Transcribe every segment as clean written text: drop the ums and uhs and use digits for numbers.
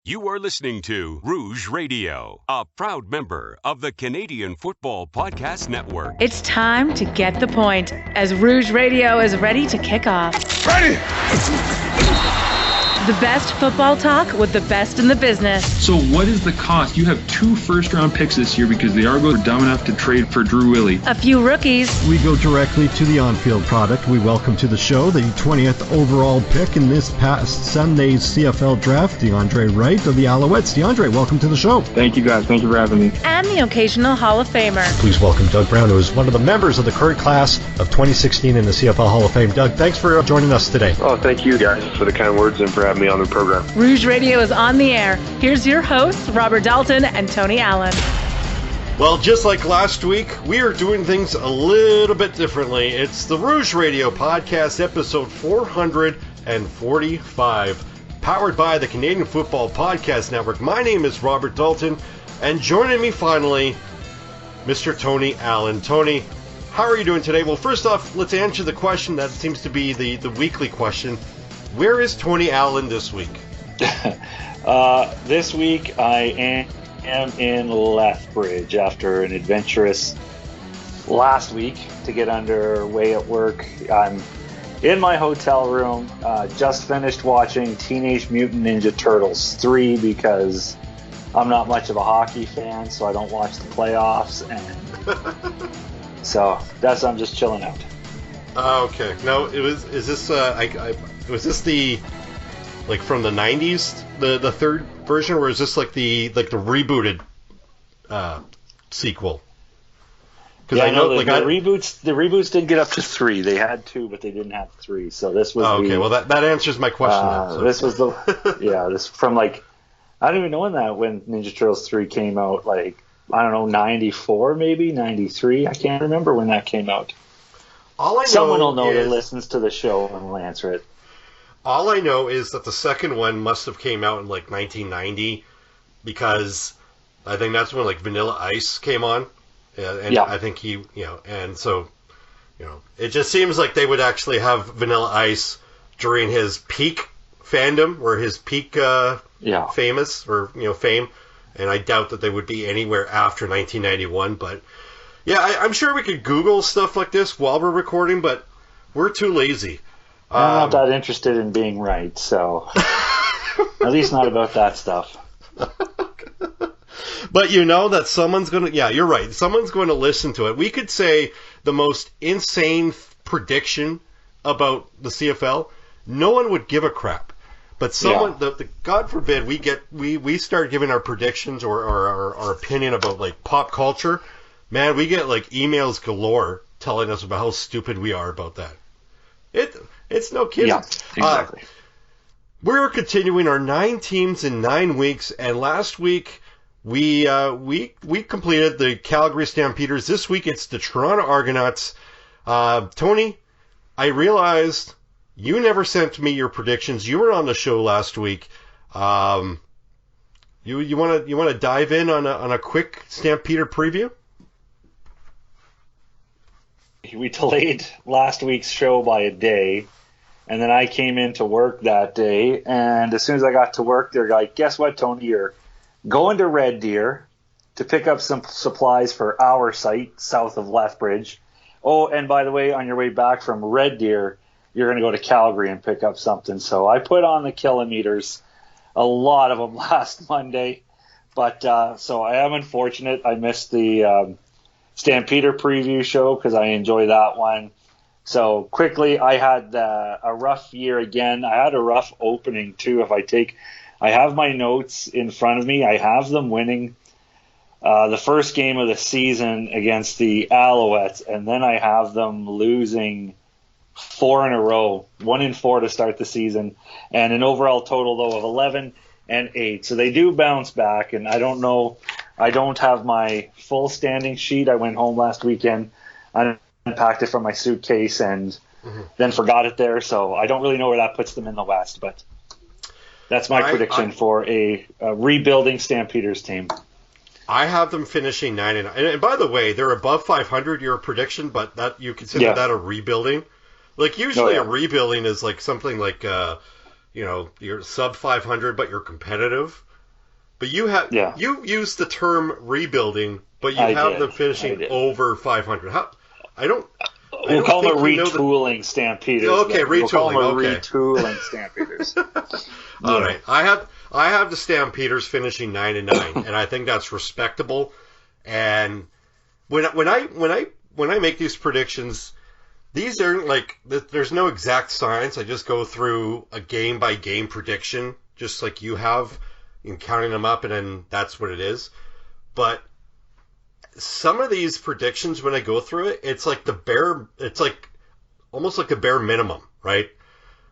You are listening to Rouge Radio, a proud member of the Canadian Football Podcast Network. It's time to get the point as Rouge Radio is ready to kick off. Ready! The best football talk with the best in the business. So what is the cost? You have 2 first-round picks this year because the Argos are dumb enough to trade for Drew Willie. A few rookies. We go directly to the on-field product. We welcome to the show the 20th overall pick in this past Sunday's CFL draft, DeAndre Wright of the Alouettes. DeAndre, welcome to the show. Thank you, guys. Thank you for having me. And the occasional Hall of Famer. Please welcome Doug Brown, who is one of the members of the current class of 2016 in the CFL Hall of Fame. Doug, thanks for joining us today. Oh, thank you guys for the kind words and for having me on the program. Rouge Radio is on the air. Here's your hosts, Robert Dalton and Tony Allen. Well, just like last week, we are doing things a little bit differently. It's the Rouge Radio Podcast, episode 445, powered by the Canadian Football Podcast Network. My name is Robert Dalton, and joining me finally, Mr. Tony Allen. Tony, how are you doing today? Well, first off, let's answer the question that seems to be the weekly question. Where is Tony Allen this week? This week I am in Lethbridge after an adventurous last week to get underway at work. I'm in my hotel room, just finished watching Teenage Mutant Ninja Turtles 3 because I'm not much of a hockey fan, so I don't watch the playoffs, and so I'm just chilling out. Okay. Now, was this the like from the 90s, the third version, or is this like the rebooted sequel? Because I know the reboots didn't get up to 3. They had 2, but they didn't have 3. So this was well, that answers my question. So. This was this from like, I don't even know when Ninja Turtles 3 came out. Like, I don't know, 94 maybe, 93. I can't remember when that came out. Someone will know that listens to the show and will answer it. All I know is that the second one must have came out in like 1990 because I think that's when like Vanilla Ice came on, and I think and so it just seems like they would actually have Vanilla Ice during his peak fandom or his peak famous or fame, and I doubt that they would be anywhere after 1991. But yeah, I'm sure we could Google stuff like this while we're recording, but we're too lazy. I'm not that interested in being right, so at least not about that stuff. But you know that someone's going to, you're right, someone's going to listen to it. We could say the most insane prediction about the CFL, no one would give a crap. But someone, God forbid, we start giving our predictions or our opinion about like pop culture, man, we get like emails galore telling us about how stupid we are about that. It's no kidding. Yeah, exactly. We're continuing our 9 teams in 9 weeks, and last week we completed the Calgary Stampeders. This week it's the Toronto Argonauts. Tony, I realized you never sent me your predictions. You were on the show last week. You want to dive in on a quick Stampeder preview? We delayed last week's show by a day, and then I came into work that day, and as soon as I got to work, they're like, guess what, Tony, you're going to Red Deer to pick up some supplies for our site south of Lethbridge. Oh, and by the way, on your way back from Red Deer, you're going to go to Calgary and pick up something. So I put on the kilometers, a lot of them last Monday, but so I am unfortunate. I missed the Stampeder preview show because I enjoy that one. So quickly, I had a rough year again. I had a rough opening too. I have my notes in front of me. I have them winning the first game of the season against the Alouettes, and then I have them losing 4 in a row, 1-4 to start the season, and an overall total though of 11-8. So they do bounce back, and I don't know. I don't have my full standing sheet. I went home last weekend, I unpacked it from my suitcase, and then forgot it there. So I don't really know where that puts them in the West, but that's my prediction for a rebuilding Stampeders team. I have them finishing 9-9. And by the way, they're above 500, your prediction, but that you consider that a rebuilding? Like, usually a rebuilding is like something like, you're sub 500, but you're competitive. But you you used the term rebuilding, but you have them finishing over 500. We'll call them a retooling Stampeders. Okay, retooling. We'll call them a retooling Stampeders. All right. I have the Stampeders finishing 9-9, and I think that's respectable. And when I make these predictions, these aren't like there's no exact science. I just go through a game by game prediction, just like you have, and counting them up, and then that's what it is. But some of these predictions, when I go through it, it's like almost like a bare minimum, right?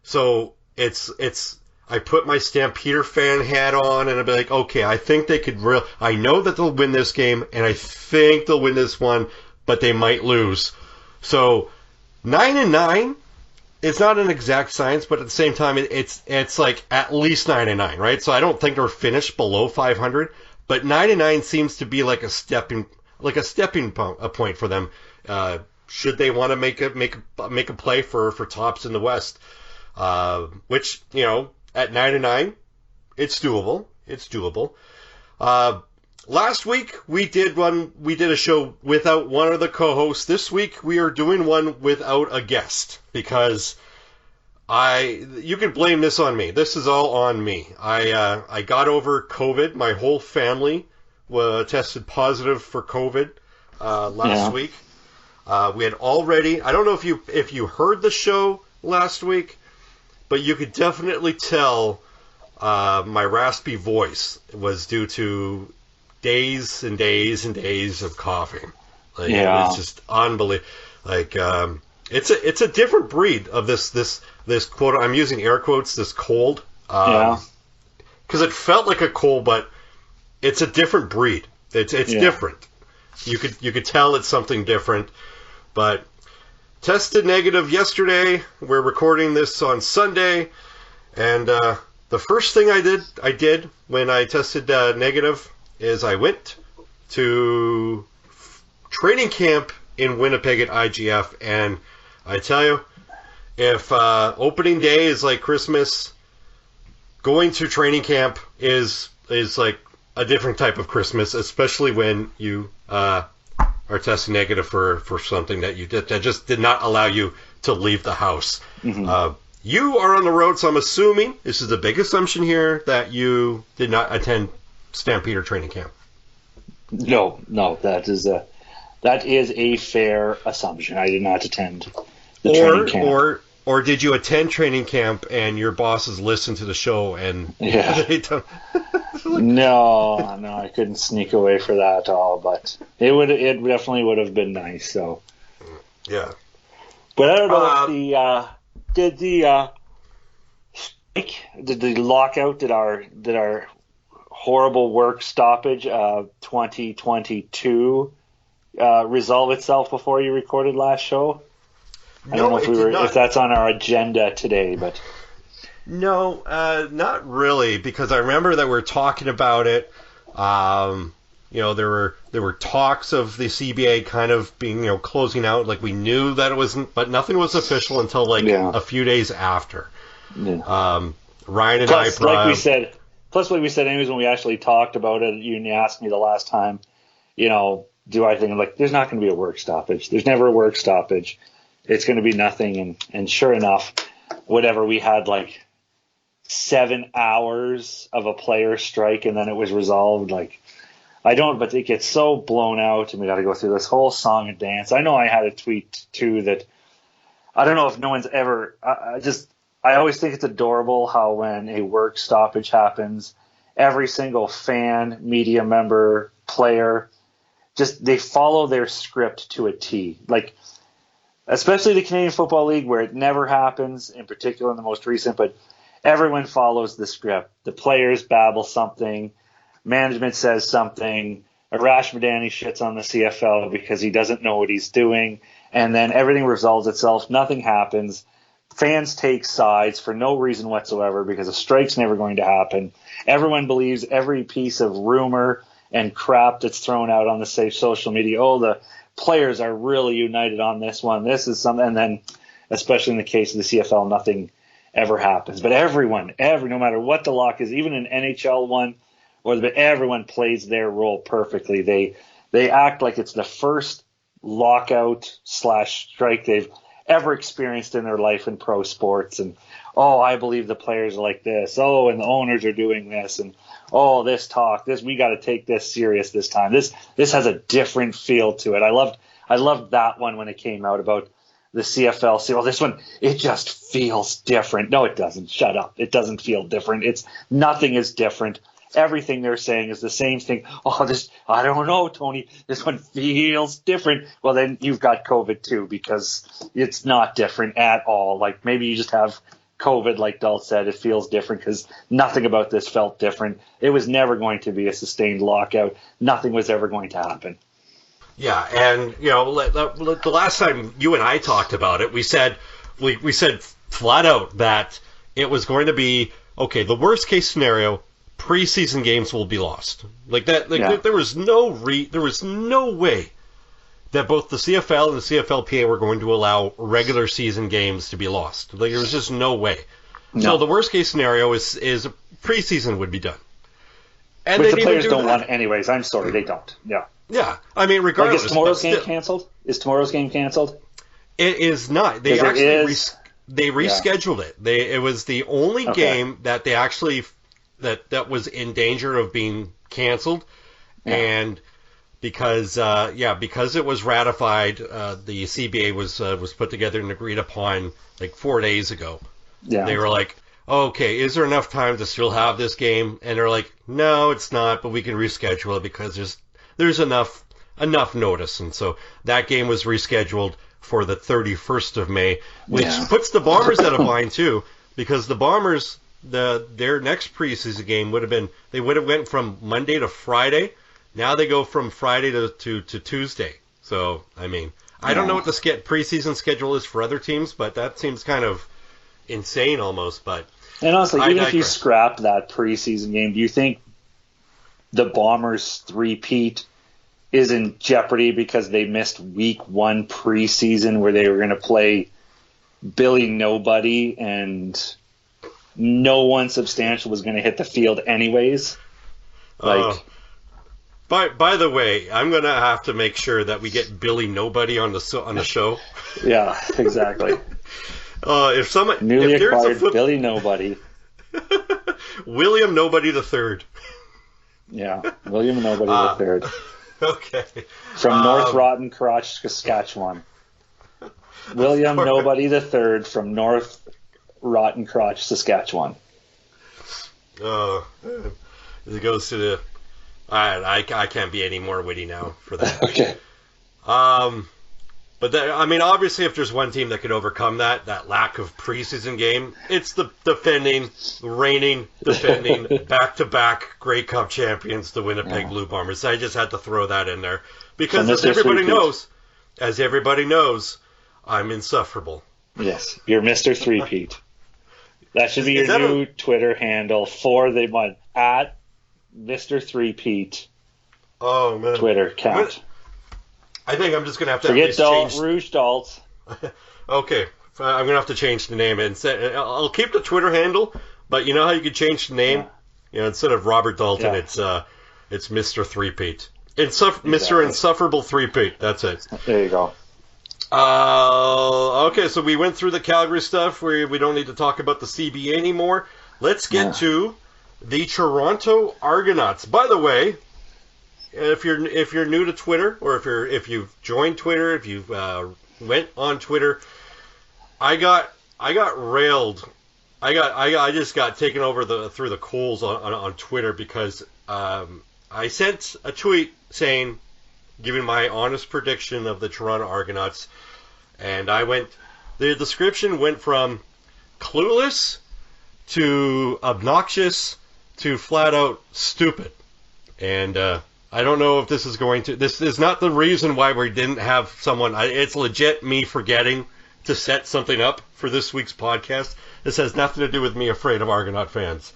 So I put my Stampeder fan hat on, and I'll be like, okay, I think they could I know that they'll win this game, and I think they'll win this one, but they might lose. So 9-9, it's not an exact science, but at the same time, it's like at least 9-9, right? So I don't think they're finished below 500, but 9-9 seems to be like a stepping point for them. Should they want to make a play for tops in the West, which, you know, at 9-9, it's doable. It's doable. Last week we did a show without one of the co-hosts. This week we are doing one without a guest because you can blame this on me. This is all on me. I got over COVID. My whole family tested positive for COVID last week. We had already. I don't know if you heard the show last week, but you could definitely tell my raspy voice was due to days and days and days of coughing. Like, it was just unbelievable. Like, it's a different breed of this quote. I'm using air quotes. This cold. Because it felt like a cold, but it's a different breed. It's different. You could tell it's something different. But tested negative yesterday. We're recording this on Sunday, and the first thing I did when I tested negative is I went to training camp in Winnipeg at IGF, and I tell you, if opening day is like Christmas, going to training camp is like a different type of Christmas, especially when you are testing negative for something that you did that just did not allow you to leave the house. Mm-hmm. You are on the road, so I'm assuming, this is a big assumption here, that you did not attend Stampeder training camp. No, that is a fair assumption. I did not attend the training camp. Or did you attend training camp and your bosses listened to the show and they don't? No, I couldn't sneak away for that at all. But it definitely would have been nice. So yeah, but I don't know if did the lockout, did our horrible work stoppage of 2022 resolve itself before you recorded last show? I don't know if that's on our agenda today, but no, not really, because I remember that we were talking about it. There were talks of the CBA kind of being, closing out. Like, we knew that it wasn't, but nothing was official until a few days after. Yeah. Ryan and Plus, like we said, anyways, when we actually talked about it, you asked me the last time, do I think, like, there's not going to be a work stoppage. There's never a work stoppage. It's going to be nothing. And sure enough, whatever, we had like 7 hours of a player strike, and then it was resolved. Like, but it gets so blown out, and we got to go through this whole song and dance. I know I had a tweet too that I don't know if no one's ever, I always think it's adorable how when a work stoppage happens, every single fan, media member, player, they follow their script to a T. Like, especially the Canadian Football League, where it never happens, in particular in the most recent, but everyone follows the script. The players babble something, management says something, Arash Madani shits on the CFL because he doesn't know what he's doing, and then everything resolves itself, nothing happens. Fans take sides for no reason whatsoever because a strike's never going to happen. Everyone believes every piece of rumor and crap that's thrown out on the social media. Oh, the players are really united on this one. This is something, and then, especially in the case of the CFL, nothing ever happens. But everyone, no matter what the lock is, even an NHL one everyone plays their role perfectly. They act like it's the first lockout / strike they've ever experienced in their life in pro sports. And, I believe the players are like this. And the owners are doing this. And, this talk, we got to take this serious this time. This has a different feel to it. I loved that one when it came out about the CFL. This one, it just feels different. No, it doesn't. Shut up. It doesn't feel different. Nothing is different. Everything they're saying is the same thing. I don't know, Tony. This one feels different. Well, then you've got COVID too, because it's not different at all. Like, maybe you just have COVID, like Dalts said. It feels different because nothing about this felt different. It was never going to be a sustained lockout. Nothing was ever going to happen. Yeah, and the last time you and I talked about it, we said flat out that it was going to be the worst case scenario. Preseason games will be lost. There was no way that both the CFL and the CFLPA were going to allow regular season games to be lost. There was just no way. No. So the worst case scenario is preseason would be done. And which the players don't want anyways. I'm sorry, they don't. Yeah. Yeah, I mean, regardless. Is tomorrow's game canceled? Is tomorrow's game canceled? It is not. They actually they rescheduled it. It was the only game that they actually that was in danger of being canceled, and because it was ratified, the CBA was put together and agreed upon like 4 days ago. Yeah, they were like, okay, is there enough time to still have this game? And they're like, no, it's not, but we can reschedule it because there's enough notice. And so that game was rescheduled for the 31st of May, which puts the Bombers out of line too, because the Bombers, their next preseason game would have went from Monday to Friday. Now they go from Friday to Tuesday. So, I mean, I don't know what the preseason schedule is for other teams, but that seems kind of insane almost. But and honestly, even if you scrap that preseason game, do you think the Bombers three-peat is in jeopardy because they missed week 1 preseason where they were going to play Billy Nobody and no one substantial was going to hit the field anyways? By the way, I'm going to have to make sure that we get Billy Nobody on the show. Yeah, exactly. Newly acquired Billy Nobody. William Nobody III. Yeah, William Nobody III. Okay. From North Rotten Crotch, Saskatchewan. William Nobody III from North Rotten Crotch, Saskatchewan. It goes to the... I can't be any more witty now for that. Okay. But obviously, if there's one team that could overcome that lack of preseason game, it's the reigning, defending, back-to-back Grey Cup champions, the Winnipeg Blue Bombers. I just had to throw that in there because, as everybody knows, I'm insufferable. Yes, you're Mr. Three-Peat. That should be your new Twitter handle for the month at Mr. Three-Peat. Oh man, Twitter account. I think I'm just going to have to forget Rouge Dalts. Okay, I'm going to have to change the name. I'll keep the Twitter handle, but you know how you could change the name? Yeah. Instead of Robert Dalton, it's Mr. Three-Peat. Mr. Insufferable Three-Peat. That's it. There you go. Okay, so we went through the Calgary stuff. We don't need to talk about the CBA anymore. Let's get to the Toronto Argonauts. By the way, if you're new to Twitter, or if you've joined Twitter, if you went on Twitter, I got railed. I just got taken over through the coals on Twitter because I sent a tweet saying, giving my honest prediction of the Toronto Argonauts, and the description went from clueless to obnoxious to flat out stupid, and I don't know if this is not the reason why we didn't have someone. It's legit me forgetting to set something up for this week's podcast. This has nothing to do with me afraid of Argonaut fans.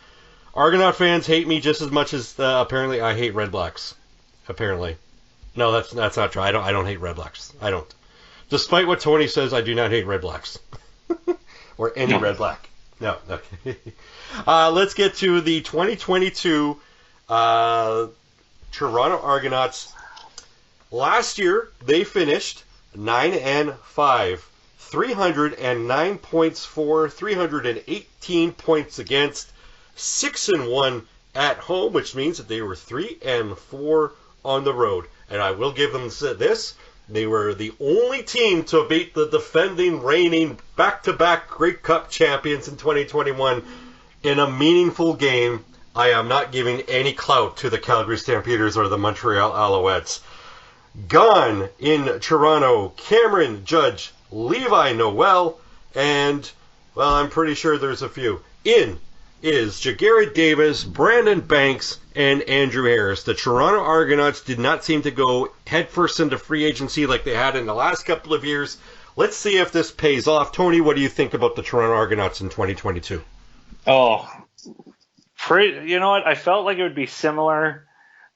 Argonaut fans hate me just as much as apparently I hate Red Blacks. Apparently. No, that's not true. I don't hate Red Blacks. I don't. Despite what Tony says, I do not hate Red Blacks. Or any Red Black. No. Okay. Let's get to the 2022 Toronto Argonauts, last year they finished 9-5, 309 points for, 318 points against, 6-1 at home, which means that they were 3-4 on the road. And I will give them this. They were the only team to beat the defending, reigning, back-to-back Grey Cup champions in 2021 in a meaningful game. I am not giving any clout to the Calgary Stampeders or the Montreal Alouettes. Gone in Toronto, Cameron Judge, Levi Noel, and, well, I'm pretty sure there's a few. In is Jagari Davis, Brandon Banks, and Andrew Harris. The Toronto Argonauts did not seem to go headfirst into free agency like they had in the last couple of years. Let's see if this pays off. Tony, what do you think about the Toronto Argonauts in 2022? Oh, you know what? I felt like it would be similar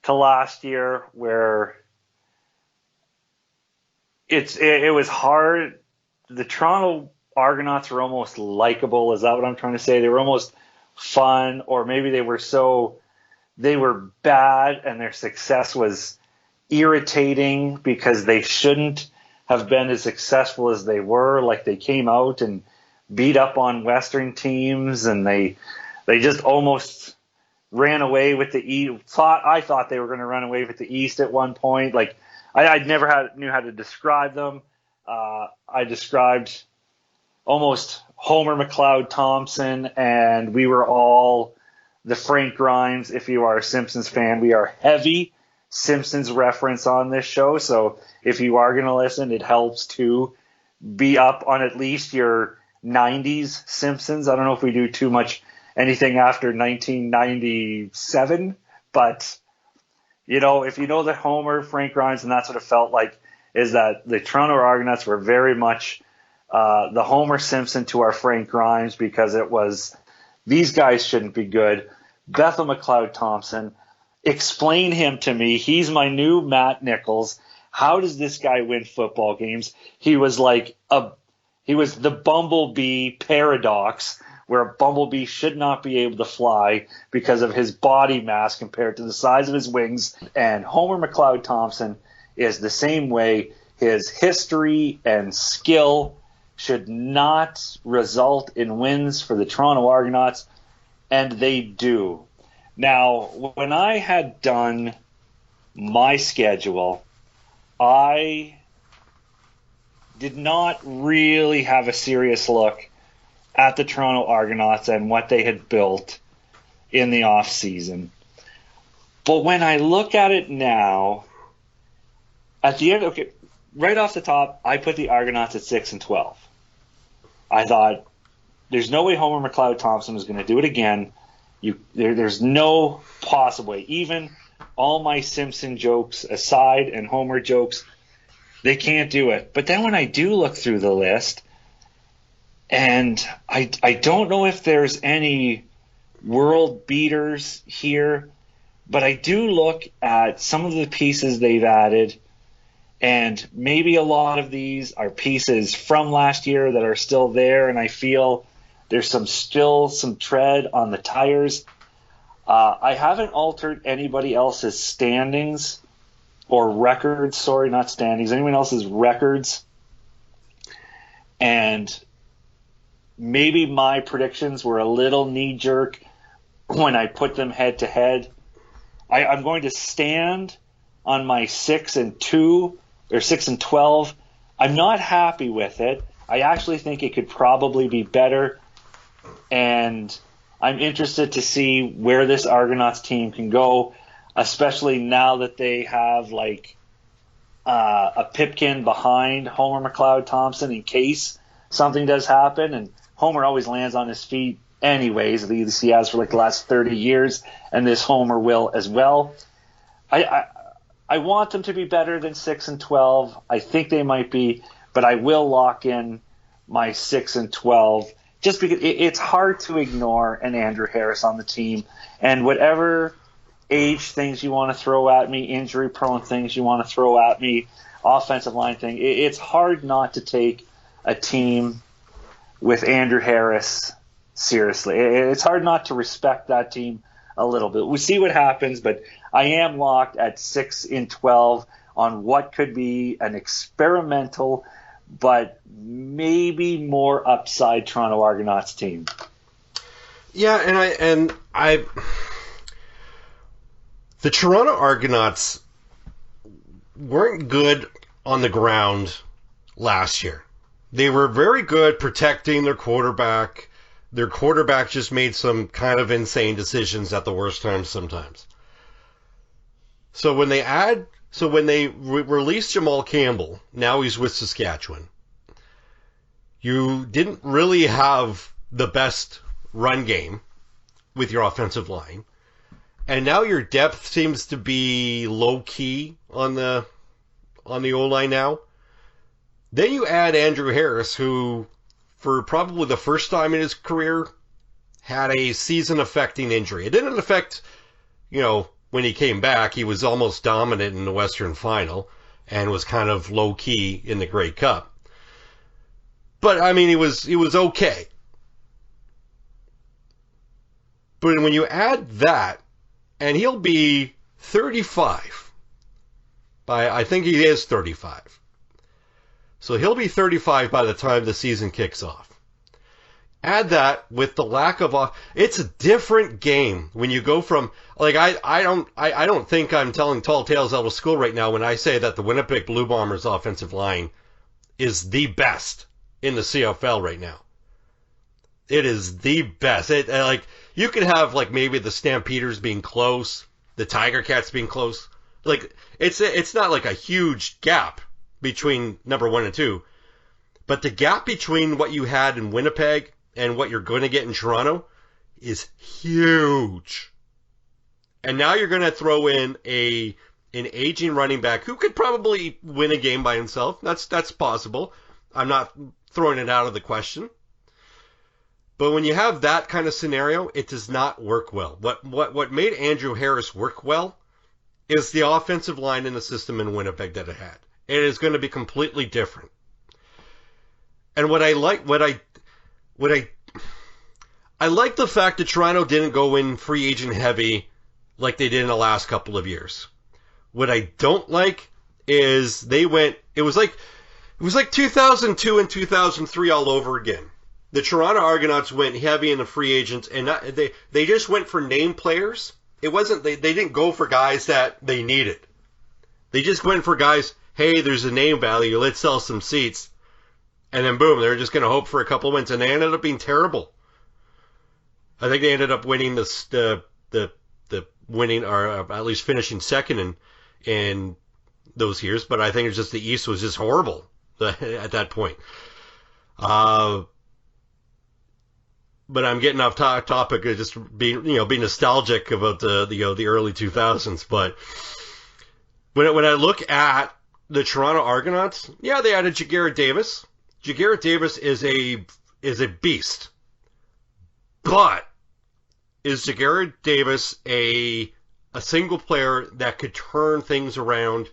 to last year, where it was hard. The Toronto Argonauts were almost likable. Is that what I'm trying to say? They were almost fun, or maybe they were bad and their success was irritating because they shouldn't have been as successful as they were. Like, they came out and beat up on Western teams, and they just almost ran away with the East. I thought they were going to run away with the East at one point. Like, I never knew how to describe them. I described almost Homer McLeod Thompson, and we were all the Frank Grimes. If you are a Simpsons fan, we are heavy Simpsons reference on this show. So if you are going to listen, it helps to be up on at least your 90s Simpsons. I don't know if we do too much anything after 1997, but if you know the Homer, Frank Grimes, and that's what it felt like, is that the Toronto Argonauts were very much the Homer Simpson to our Frank Grimes, because it was, these guys shouldn't be good. Bethel McLeod Thompson, explain him to me. He's my new Matt Nichols. How does this guy win football games? He was the bumblebee paradox, where a bumblebee should not be able to fly because of his body mass compared to the size of his wings. And Homer McLeod Thompson is the same way. His history and skill should not result in wins for the Toronto Argonauts, and they do. Now, when I had done my schedule, I did not really have a serious look at the Toronto Argonauts and what they had built in the offseason. But when I look at it now, at the end, right off the top, I put the Argonauts at 6-12. I thought, there's no way Homer McLeod Thompson is going to do it again. There's no possible way. Even all my Simpson jokes aside and Homer jokes, they can't do it. But then when I do look through the list, and I don't know if there's any world beaters here, but I do look at some of the pieces they've added, and maybe a lot of these are pieces from last year that are still there, and I feel there's still some tread on the tires. I haven't altered anybody else's standings or records. Sorry, not standings. Anyone else's records. And maybe my predictions were a little knee-jerk when I put them head-to-head. I'm going to stand on my 6-2 or 6-12. I'm not happy with it. I actually think it could probably be better, and I'm interested to see where this Argonauts team can go, especially now that they have a Pipkin behind Homer McLeod Thompson in case something does happen. And Homer always lands on his feet anyways. At least he has for the last 30 years, and this Homer will as well. I want them to be better than 6-12. I think they might be, but I will lock in my 6-12 just because it's hard to ignore an Andrew Harris on the team. And whatever age things you want to throw at me, injury-prone things you want to throw at me, offensive line thing, it's hard not to take a team with Andrew Harris seriously. It's hard not to respect that team a little bit. We'll see what happens, but I am locked at 6-12 on what could be an experimental but maybe more upside Toronto Argonauts team. Yeah, and I the Toronto Argonauts weren't good on the ground last year. They were very good protecting their quarterback. Their quarterback just made some kind of insane decisions at the worst times sometimes. So when they released Jamal Campbell, now he's with Saskatchewan, you didn't really have the best run game with your offensive line. And now your depth seems to be low-key on the O-line now. Then you add Andrew Harris, who, for probably the first time in his career, had a season-affecting injury. It didn't affect, when he came back, he was almost dominant in the Western Final and was kind of low-key in the Grey Cup. But, I mean, he was okay. But when you add that, and he'll be 35. I think he is 35. So he'll be 35 by the time the season kicks off. Add that with the lack of it's a different game when you go from I don't think I'm telling tall tales out of school right now when I say that the Winnipeg Blue Bombers offensive line is the best in the CFL right now. It is the best. You could have maybe the Stampeders being close, the Tiger Cats being close. It's not like a huge gap between number 1 and 2, but the gap between what you had in Winnipeg and what you're going to get in Toronto is huge. And now you're going to throw in an aging running back who could probably win a game by himself. That's possible. I'm not throwing it out of the question. But when you have that kind of scenario, it does not work well. What made Andrew Harris work well is the offensive line in the system in Winnipeg that it had. It is going to be completely different. And I like the fact that Toronto didn't go in free agent heavy like they did in the last couple of years. What I don't like is it was like 2002 and 2003 all over again. The Toronto Argonauts went heavy in the free agents, and they just went for name players. It wasn't they didn't go for guys that they needed. They just went for guys, hey, there's a name value, let's sell some seats. And then boom, they're just going to hope for a couple wins, and they ended up being terrible. I think they ended up winning the winning, or at least finishing second in those years. But I think it's just the East was just horrible at that point. But I'm getting off topic of just being nostalgic about the early 2000s. But when I look at the Toronto Argonauts, yeah, they added Jagarrett Davis. Jagarrett Davis is a beast. But is Jagarrett Davis a single player that could turn things around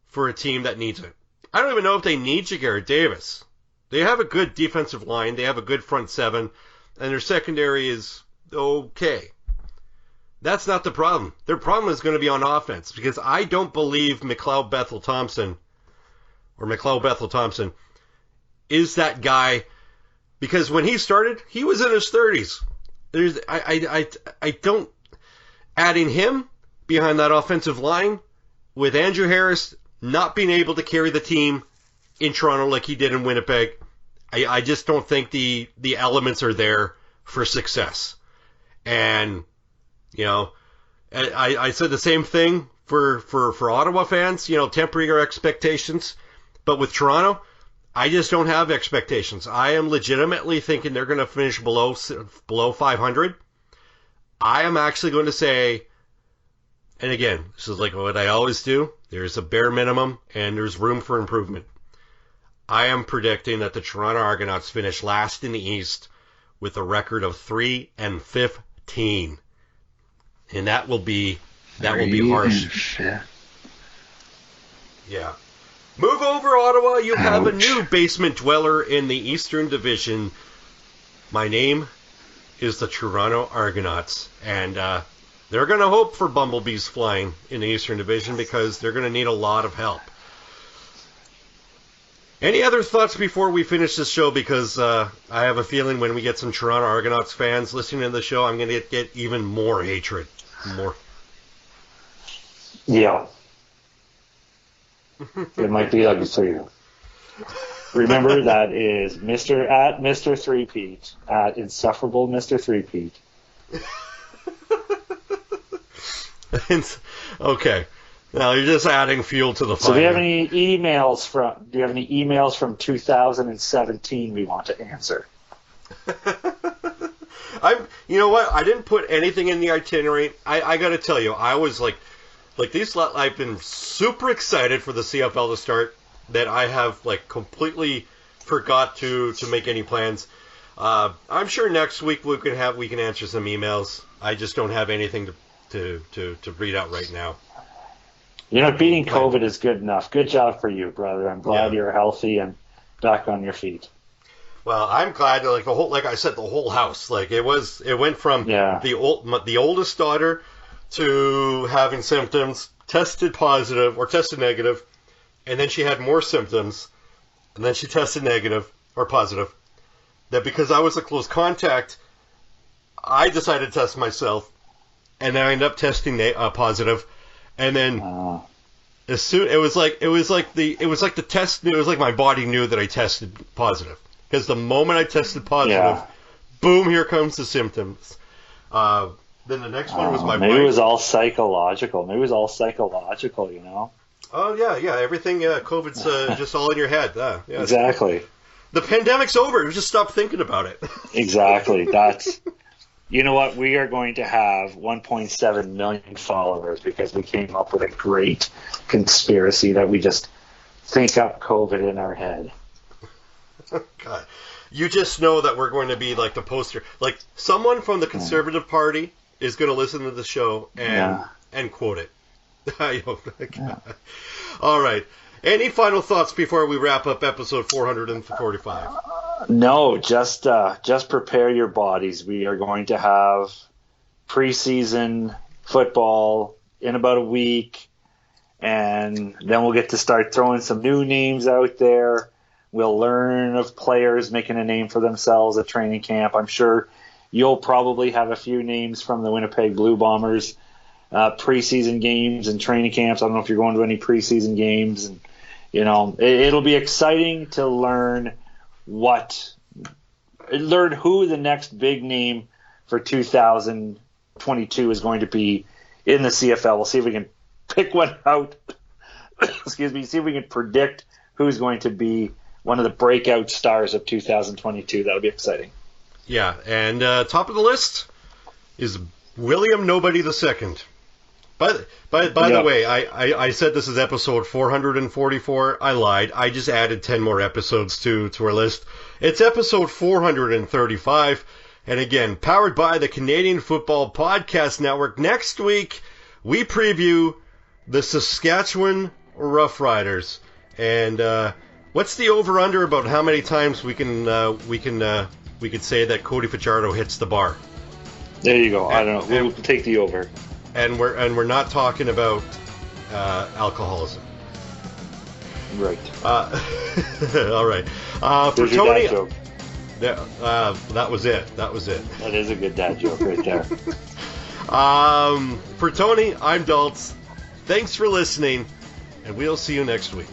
for a team that needs it? I don't even know if they need Jagarrett Davis. They have a good defensive line. They have a good front seven. And their secondary is okay. That's not the problem. Their problem is going to be on offense, because I don't believe McLeod Bethel-Thompson is that guy, because when he started, he was in his 30s. I don't, adding him behind that offensive line with Andrew Harris not being able to carry the team in Toronto like he did in Winnipeg, I just don't think the elements are there for success. And, I said the same thing for Ottawa fans, temper your expectations. But with Toronto, I just don't have expectations. I am legitimately thinking they're going to finish below 500. I am actually going to say, and again, this is like what I always do, there's a bare minimum and there's room for improvement. I am predicting that the Toronto Argonauts finish last in the East with a record of 3-15. And that will be harsh. Yeah. Move over, Ottawa. You have a new basement dweller in the Eastern Division. My name is the Toronto Argonauts, and they're going to hope for bumblebees flying in the Eastern Division because they're going to need a lot of help. Any other thoughts before we finish this show? Because I have a feeling when we get some Toronto Argonauts fans listening to the show, I'm going to get even more hatred. More. Yeah. It might be ugly for you. Remember, that is Mr. Three-Peat, at Insufferable Mr. Three-Peat. Okay. Now you're just adding fuel to the fire. So do you have any emails from 2017 we want to answer? You know what? I didn't put anything in the itinerary. I got to tell you, I was like I've been super excited for the CFL to start that I have completely forgot to make any plans. I'm sure next week we can answer some emails. I just don't have anything to read out right now. Beating COVID is good enough. Good job for you, brother. I'm glad you're healthy and back on your feet. Well, I'm glad. The whole house. It went from the oldest daughter to having symptoms, tested positive or tested negative, and then she had more symptoms, and then she tested negative or positive. That because I was a close contact, I decided to test myself, and then I ended up testing positive. And then as soon it was like the test. It was like my body knew that I tested positive because the moment I tested positive, boom, here comes the symptoms. Then the next one was my maybe it was all psychological. Oh yeah. Everything COVID's just all in your head. Yeah. Exactly. The pandemic's over. Just stop thinking about it. Exactly. That's. You know what? We are going to have 1.7 million followers because we came up with a great conspiracy that we just think up COVID in our head. God. You just know that we're going to be like the poster. Like someone from the Conservative Party is going to listen to the show and quote it. All right. Any final thoughts before we wrap up episode 445? No, just prepare your bodies. We are going to have preseason football in about a week, and then we'll get to start throwing some new names out there. We'll learn of players making a name for themselves at training camp. I'm sure you'll probably have a few names from the Winnipeg Blue Bombers preseason games and training camps. I don't know if you're going to any preseason games, and it'll be exciting to learn who the next big name for 2022 is going to be in the CFL. We'll see if we can pick one out. Excuse me. See if we can predict who's going to be one of the breakout stars of 2022. That'll be exciting. Yeah, and top of the list is William Nobody II. By the way, I said this is episode 444. I lied. I just added 10 more episodes to our list. It's episode 435. And again, powered by the Canadian Football Podcast Network. Next week, we preview the Saskatchewan Roughriders. And what's the over/under about how many times we could say that Cody Fajardo hits the bar? There you go. I don't know. We'll take the over. And we're not talking about alcoholism. Right. All right. For Tony, dad joke. That was it. That is a good dad joke right there. For Tony, I'm Dalts. Thanks for listening, and we'll see you next week.